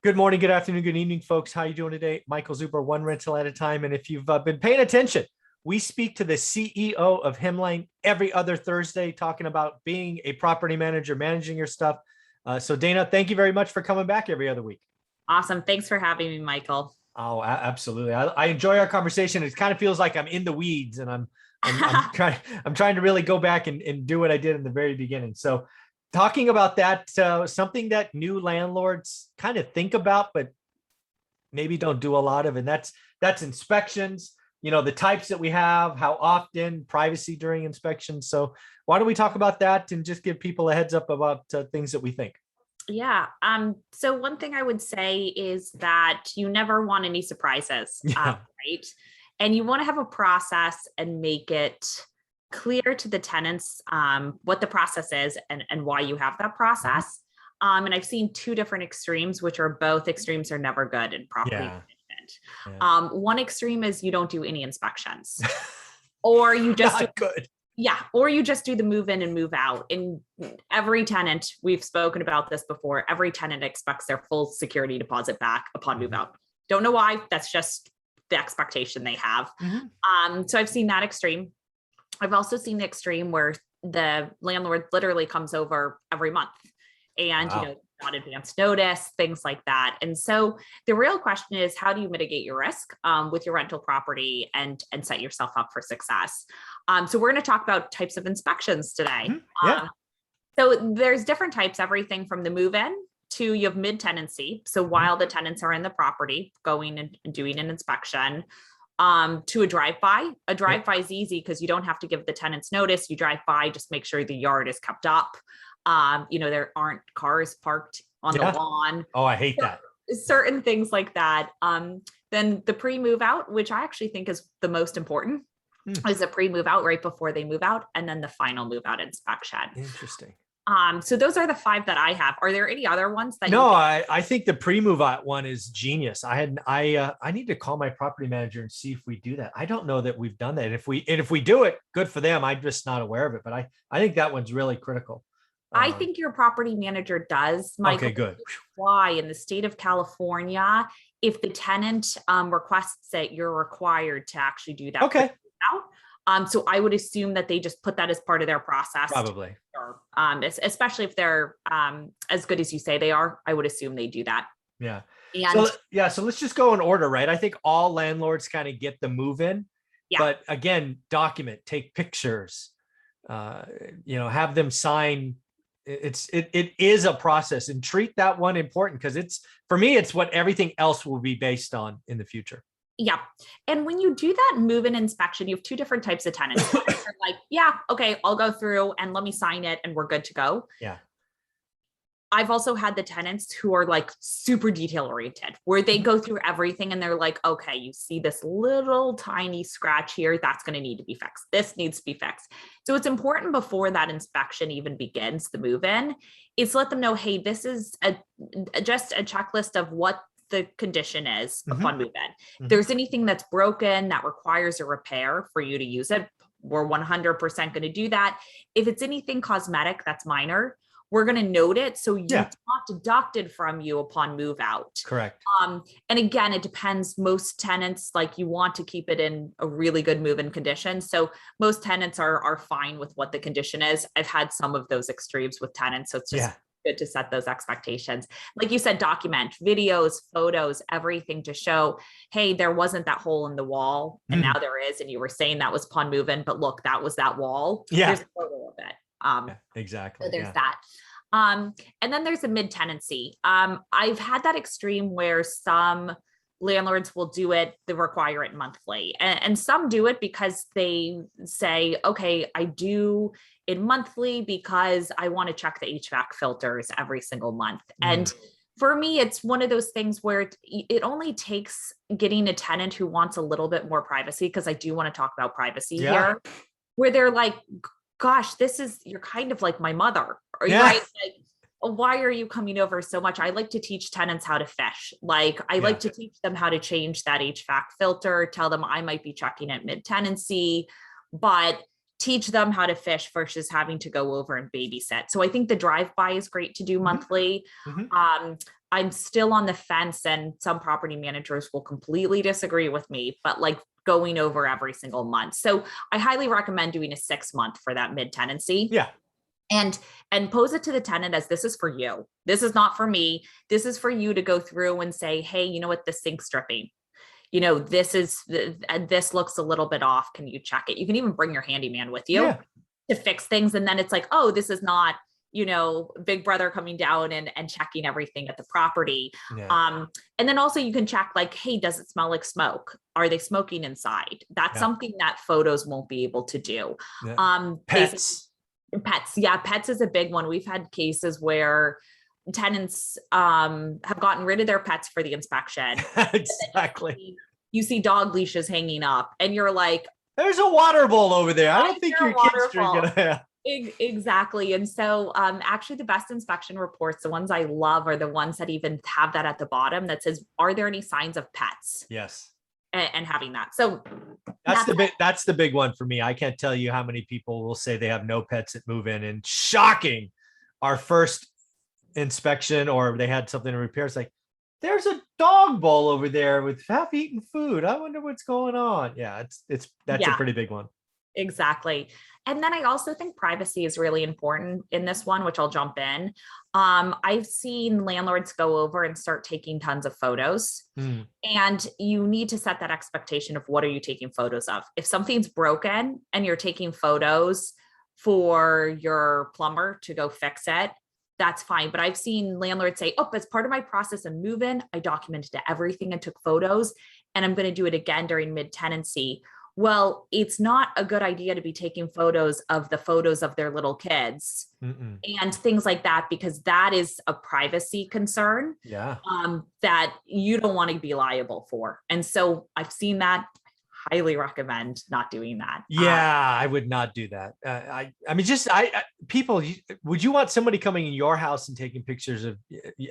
Good morning, good afternoon, good evening, folks. How are you doing today? Michael Zuber, one rental at a time. And if you've been paying attention, we speak to the CEO of Hemline every other Thursday, talking about being a property manager, managing your stuff. So Dana, thank you very much for coming back every other week. Awesome. Thanks for having me, Michael. Oh, absolutely. I enjoy our conversation. It kind of feels like I'm in the weeds and I'm trying to really go back and do what I did in the very beginning. So talking about that, something that new landlords kind of think about, but maybe don't do a lot of, and that's inspections, the types that we have, how often, privacy during inspections. So why don't we talk about that and just give people a heads up about things that we think? Yeah. So one thing I would say is that you never want any surprises, Yeah. right? And you want to have a process and make it clear to the tenants what the process is and why you have that process. And I've seen two different extremes, which are both extremes are never good in property management. Yeah. One extreme is you don't do any inspections, or you just Not good. Yeah, or you just do the move in and move out. And every tenant, we've spoken about this before, every tenant expects their full security deposit back upon move out. Don't know why, that's just the expectation they have. So I've seen that extreme. I've also seen the extreme where the landlord literally comes over every month and, Wow. not advance notice, things like that. And so the real question is, how do you mitigate your risk with your rental property and set yourself up for success? So we're going to talk about types of inspections today. Yeah. So there's different types, everything from the move-in to you have mid-tenancy. So while the tenants are in the property, going and doing an inspection, to a drive-by. A drive-by is easy because you don't have to give the tenants notice. You drive by, just make sure the yard is kept up. There aren't cars parked on the lawn. Oh, I hate that. Certain things like that. Then the pre-move out, which I actually think is the most important, is a pre-move out right before they move out, and then the final move out inspection. Interesting. So those are the 5 that I have. Are there any other ones that No, I think the pre-move out one is genius. I need to call my property manager and see if we do that. I don't know that we've done that. If we do it, good for them. I'm just not aware of it, but I think that one's really critical. I think your property manager does, Michael. Okay, good. Why in the state of California, if the tenant requests it, you're required to actually do that. Okay. So I would assume that they just put that as part of their process. Probably. Especially if they're as good as you say they are, I would assume they do that. Yeah. And so let's just go in order, right? I think all landlords kind of get the move in, but again, document, take pictures, have them sign. It is a process, and treat that one important because for me, it's what everything else will be based on in the future. Yeah. And when you do that move-in inspection, you have 2 different types of tenants. Like, yeah, okay, I'll go through and let me sign it and we're good to go. Yeah. I've also had the tenants who are like super detail oriented, where they go through everything and they're like, okay, you see this little tiny scratch here, that's going to need to be fixed. This needs to be fixed. So it's important before that inspection even begins, the move-in, is let them know, hey, this is just a checklist of what the condition is upon move-in. If there's anything that's broken that requires a repair for you to use it, we're 100% going to do that. If it's anything cosmetic that's minor, we're going to note it so it's not deducted from you upon move out. Correct. And again, it depends. Most tenants, like, you want to keep it in a really good move-in condition. So most tenants are fine with what the condition is. I've had some of those extremes with tenants, so it's just good to set those expectations. Like you said, document videos, photos, everything to show, hey, there wasn't that hole in the wall and now there is. And you were saying that was upon move-in, but look, that was that wall. Yeah. There's a photo of it. Exactly. So there's that. And then there's a mid-tenancy. I've had that extreme where some landlords will do it, they require it monthly. And some do it because they say, okay, I do it monthly because I want to check the HVAC filters every single month. And for me, it's one of those things where it only takes getting a tenant who wants a little bit more privacy, because I do want to talk about privacy here, where they're like, gosh, you're kind of like my mother, right? Like, why are you coming over so much? I like to teach tenants how to fish. Like, I like to teach them how to change that HVAC filter, tell them I might be checking at mid-tenancy, but teach them how to fish versus having to go over and babysit. So I think the drive-by is great to do monthly. I'm still on the fence, and some property managers will completely disagree with me, but like going over every single month. So I highly recommend doing a 6-month for that mid-tenancy. Yeah. And pose it to the tenant as, this is for you. This is not for me. This is for you to go through and say, hey, you know what, the sink's dripping. You know, this looks a little bit off. Can you check it? You can even bring your handyman with you to fix things. And then it's like, oh, this is not, you know, Big Brother coming down and checking everything at the property. And then also you can check like, hey, does it smell like smoke? Are they smoking inside? That's something that photos won't be able to do. Pets. Yeah, pets is a big one. We've had cases where tenants have gotten rid of their pets for the inspection. Exactly. You see dog leashes hanging up and you're like, there's a water bowl over there. I don't think your kids are gonna. Exactly. And so actually the best inspection reports, the ones I love, are the ones that even have that at the bottom that says, are there any signs of pets? Yes. And having that. So that's the big one for me. I can't tell you how many people will say they have no pets that move in, and shocking, our first inspection or they had something to repair. It's like, there's a dog bowl over there with half-eaten food. I wonder what's going on. Yeah, that's a pretty big one. Exactly. And then I also think privacy is really important in this one, which I'll jump in. I've seen landlords go over and start taking tons of photos, and you need to set that expectation of what are you taking photos of? If something's broken and you're taking photos for your plumber to go fix it, that's fine. But I've seen landlords say, oh, as part of my process of move-in, I documented everything and took photos, and I'm going to do it again during mid-tenancy. Well, it's not a good idea to be taking photos of their little kids and things like that, because that is a privacy concern that you don't want to be liable for. And so I've seen that. Highly recommend not doing that. Yeah, I would not do that. I mean, people, would you want somebody coming in your house and taking pictures of,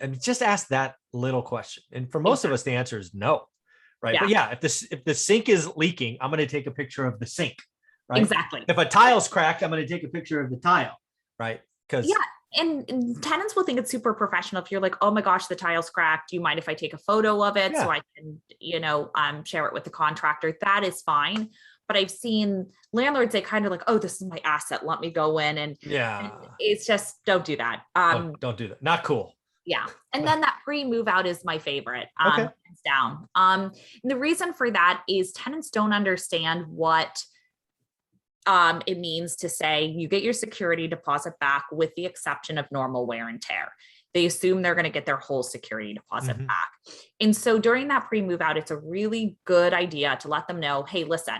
I mean, just ask that little question. And for most of us, the answer is no. Right. But yeah, if the sink is leaking, I'm going to take a picture of the sink. Right. Exactly. If a tile's cracked, I'm going to take a picture of the tile. Right. Because and tenants will think it's super professional if you're like, oh my gosh, the tile's cracked. Do you mind if I take a photo of it so I can, share it with the contractor? That is fine. But I've seen landlords, they kind of like, oh, this is my asset. Let me go in. And it's just, don't do that. Don't do that. Not cool. Yeah. And then that pre-move out is my favorite. Hands down. And the reason for that is tenants don't understand what it means to say you get your security deposit back with the exception of normal wear and tear. They assume they're going to get their whole security deposit back. And so during that pre-move out, it's a really good idea to let them know, hey, listen,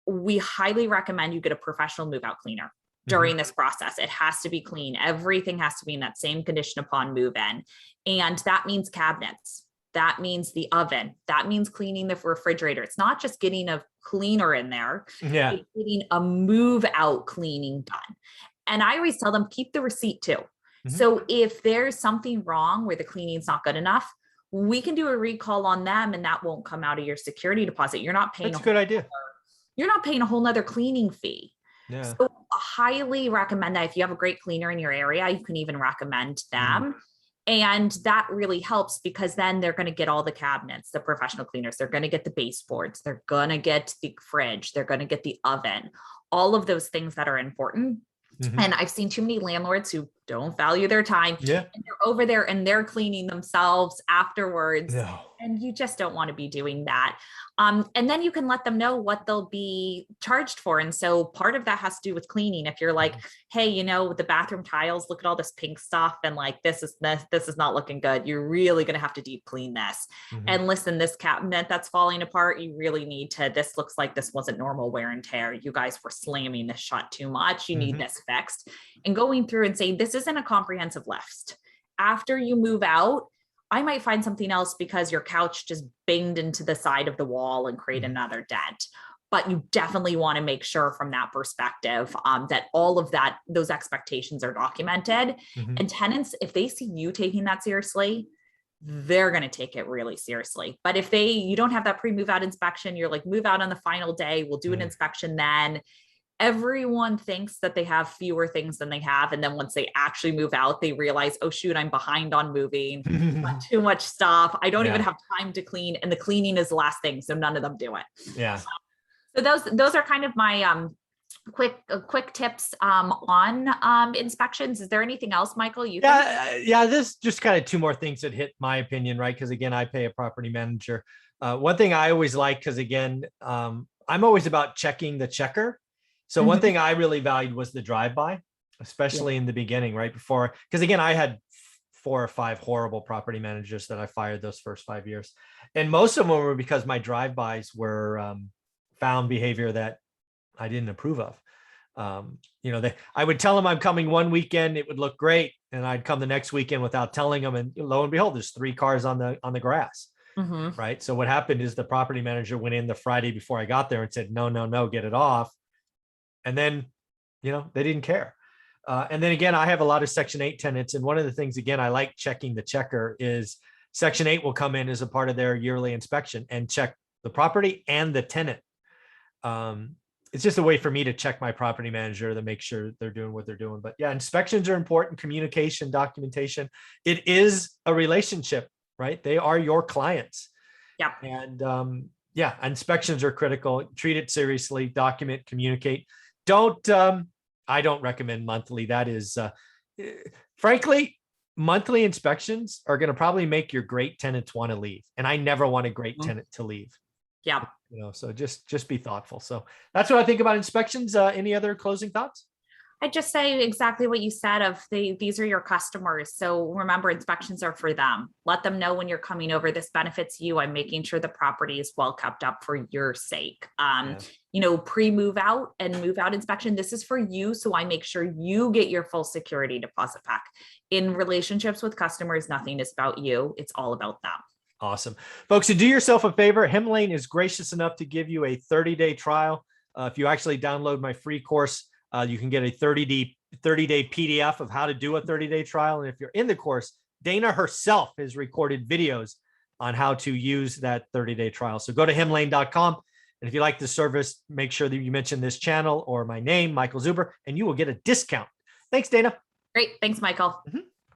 we highly recommend you get a professional move out cleaner during this process. It has to be clean. Everything has to be in that same condition upon move-in. And that means cabinets. That means the oven. That means cleaning the refrigerator. It's not just getting a cleaner in there. It's getting a move out cleaning done. And I always tell them, keep the receipt too. So if there's something wrong where the cleaning's not good enough, we can do a recall on them and that won't come out of your security deposit. You're not paying. That's a good idea. You're not paying a whole nother cleaning fee. Yeah. So I highly recommend that. If you have a great cleaner in your area, you can even recommend them. And that really helps because then they're going to get all the cabinets, the professional cleaners, they're going to get the baseboards, they're going to get the fridge, they're going to get the oven, all of those things that are important. And I've seen too many landlords who don't value their time. And they're over there and they're cleaning themselves afterwards. And you just don't want to be doing that. And then you can let them know what they'll be charged for. And so part of that has to do with cleaning. If you're like, hey, the bathroom tiles, look at all this pink stuff. And like, this is not looking good. You're really going to have to deep clean this. And listen, this cabinet that's falling apart, you really need to, this looks like this wasn't normal wear and tear. You guys were slamming this shut too much. You need this fixed. And going through and saying, this isn't a comprehensive list. After you move out, I might find something else because your couch just banged into the side of the wall and create another dent. But you definitely want to make sure from that perspective that all of that, those expectations are documented. And tenants, if they see you taking that seriously, they're going to take it really seriously. But if you don't have that pre-move out inspection, you're like, move out on the final day, we'll do an inspection then. everyone thinks that they have fewer things than they have. And then once they actually move out, they realize, oh, shoot, I'm behind on moving, too much stuff. I don't even have time to clean. And the cleaning is the last thing. So none of them do it. Yeah. So those are kind of my quick tips on inspections. Is there anything else, Michael? You think? Yeah, this just kind of two more things that hit my opinion, right? Because again, I pay a property manager. One thing I always like, because again, I'm always about checking the checker. So one thing I really valued was the drive-by, especially in the beginning, right before, because again, I had 4 or 5 horrible property managers that I fired those first 5 years. And most of them were because my drive-bys were found behavior that I didn't approve of. I would tell them I'm coming one weekend, it would look great. And I'd come the next weekend without telling them. And lo and behold, there's 3 cars on the grass. Right. So what happened is the property manager went in the Friday before I got there and said, no, get it off. And then, they didn't care. And then again, I have a lot of Section 8 tenants. And one of the things, again, I like checking the checker is Section 8 will come in as a part of their yearly inspection and check the property and the tenant. It's just a way for me to check my property manager to make sure they're doing what they're doing. But yeah, inspections are important. Communication, documentation. It is a relationship, right? They are your clients. Yeah. And inspections are critical. Treat it seriously, document, communicate. I don't recommend monthly. That is, frankly, monthly inspections are going to probably make your great tenants want to leave. And I never want a great tenant to leave. Yeah. So just be thoughtful. So that's what I think about inspections. Any other closing thoughts? I just say exactly what you said these are your customers. So remember, inspections are for them. Let them know when you're coming over. This benefits you. I'm making sure the property is well kept up for your sake. Pre-move out and move out inspection. This is for you. So I make sure you get your full security deposit back. In relationships with customers, nothing is about you. It's all about them. Awesome. Folks, so do yourself a favor. Hemlane is gracious enough to give you a 30-day trial. If you actually download my free course, you can get a 30-day PDF of how to do a 30-day trial. And if you're in the course, Dana herself has recorded videos on how to use that 30-day trial. So go to hemlane.com. And if you like the service, make sure that you mention this channel or my name, Michael Zuber, and you will get a discount. Thanks, Dana. Great. Thanks, Michael.